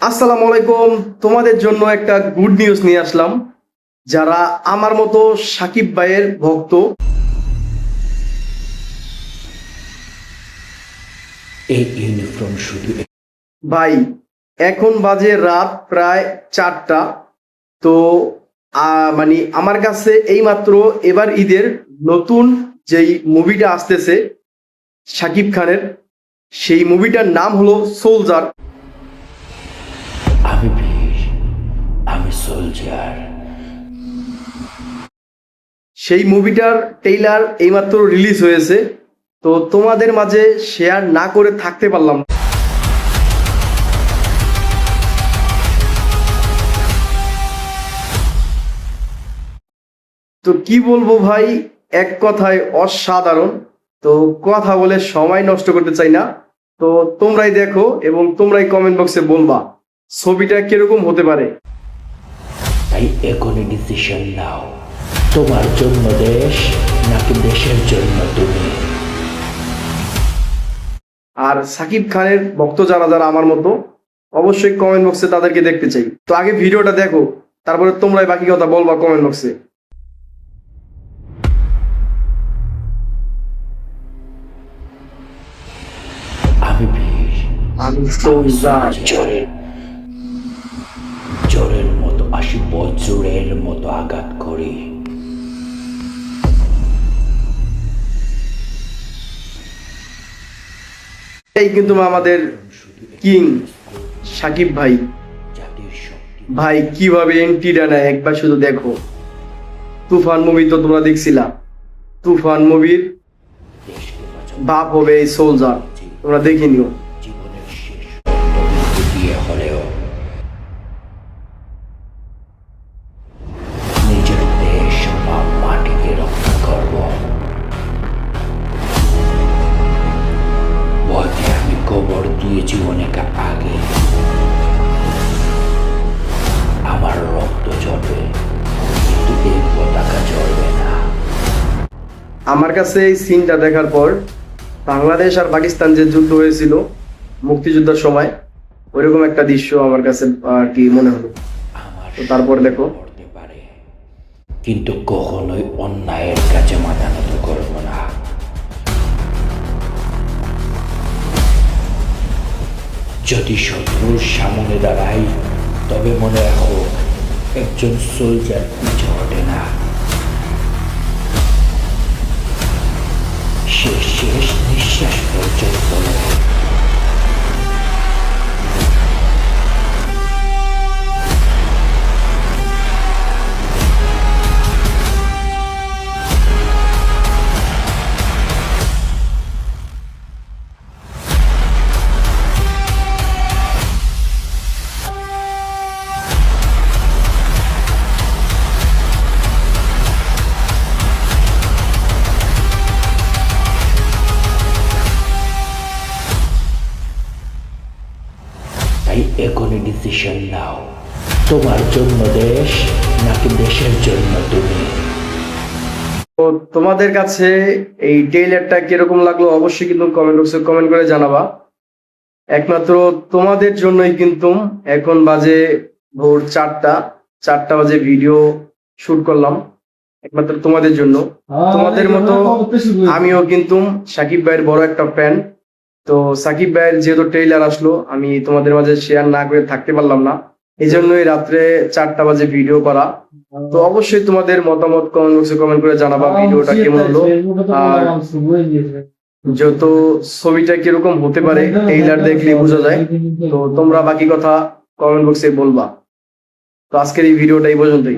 আসসালামু আলাইকুম। তোমাদের জন্য একটা গুড নিউজ নিয়ে আসলাম। যারা আমার মতো সাকিব ভাইয়ের ভক্ত, এই ইউনিফর্ম শুধু ভাই এখন বাজে রাত প্রায় 4টা। তো মানে আমার কাছে এইমাত্র এবার ঈদের নতুন যেই মুভিটা আসতেছে সাকিব খানের, সেই মুভিটার নাম হলো সোলজার। আমি বীর, আমি সোলজার। সেই মুভিটার ট্রেইলার এইমাত্র রিলিজ হয়েছে। তো তোমাদের মাঝে শেয়ার না করে থাকতে পারলাম না। তো কি বলবো ভাই, এক কথায় অসাধারণ। তো কথা বলে সময় নষ্ট করতে চাই না। তো তোমরাই দেখো এবং তোমরাই কমেন্ট বক্সে বলবা ছবিটা কিরকম হতে পারে। তাই এখনই ডিসিশন নাও, তোমার জন্য দেশ নাকি দেশের জন্য তুমি। আর সাকিব খানের ভক্ত যারা যারা আমার মতো, অবশ্যই কমেন্ট বক্সে তাদেরকে দেখতে চাই। তো আগে ভিডিওটা দেখো, তারপরে তোমরাই বাকি কথা বলবা কমেন্ট বক্সে। আমি বীর, আমি সোলজার। জোরের মতো আসি, বজ্রের মতো আঘাত করি। এই কিন্তু আমাদের কিং সাকিব ভাই। জাতির শক্তি ভাই কিভাবে এন্ট্রিটা নেয় একবার শুধু দেখো। তুফান মুভি তো তোমরা দেখছিলা, তুফান মুভির দেশকে বাঁচাও, বাপ হবে এই সোলজার, তোমরা দেখে নিও। জীবনের শেষ রক্তবিন্দু দিয়ে হলেও নিজের দেশ বা মাটিকে রক্ষা করব। ভয়কে আমি কবর দিয়েছি অনেক আগে। আমার রক্ত ঝরবে, কিন্তু এই পতাকা জ্বলবে না। আমার কাছে এই সিনটা দেখার পর বাংলাদেশ আর পাকিস্তান যে যুদ্ধ হয়েছিল মুক্তিযুদ্ধের সময়, ওইরকম একটা দৃশ্য আমার কাছে আর কি মনে হলো। আমার তো তারপর দেখো। করতে পারে, কিন্তু কখনোই অন্যায়ের কাছে মাথা নত করব না। যদি শত্রুর সামনে দাঁড়াই, তবে মনে রাখো একজন সোলজার পিছু হটে না। সে শেষ নিঃশ্বাস পর্যন্ত লড়ে। তাই এখনই ডিসিশন নাও, তোমার জন্য দেশ নাকি দেশের জন্য তুমি। তো তোমাদের কাছে এই ট্রেইলারটা কিরকম লাগলো অবশ্যই কিন্তু কমেন্ট বক্সে কমেন্ট করে জানাবা। একমাত্র তোমাদের জন্যই কিন্তু এখন বাজে ভোর 4টা বাজে ভিডিও শুট করলাম, একমাত্র তোমাদের জন্য। তোমাদের মতো আমিও কিন্তু সাকিব ভাইয়ের বড় একটা ফ্যান। তো সাকিব ভাইয়ের যেহেতু ট্রেইলার আসলো, আমি তোমাদের মাঝে শেয়ার না করে থাকতে পারলাম না, এই জন্যই রাত্রে 4টা বাজে ভিডিও করা। তো অবশ্যই তোমাদের মতামত কমেন্ট বক্সে কমেন্ট করে জানাবা ভিডিওটা কেমন হলো, আর যত ছবিটা কিরকম হতে পারে ট্রেইলার দেখলে বোঝা যায়। তো তোমরা বাকি কথা কমেন্ট বক্সে বলবা। তো আজকের এই ভিডিওটা এই পর্যন্তই।